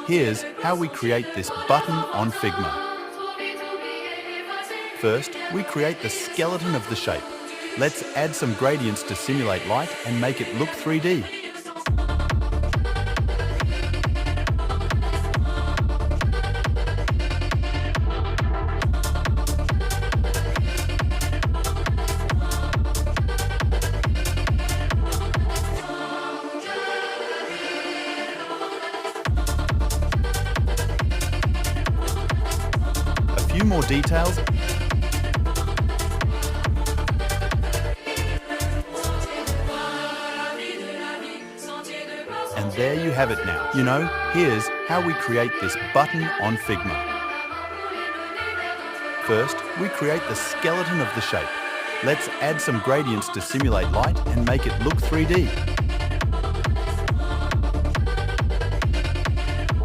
Here's how we create this button on Figma. First, we create the skeleton of the shape. Let's add some gradients to simulate light and make it look 3D. A few more details. And there you have it now. Here's how we create this button on Figma. First, we create the skeleton of the shape. Let's add some gradients to simulate light and make it look 3D.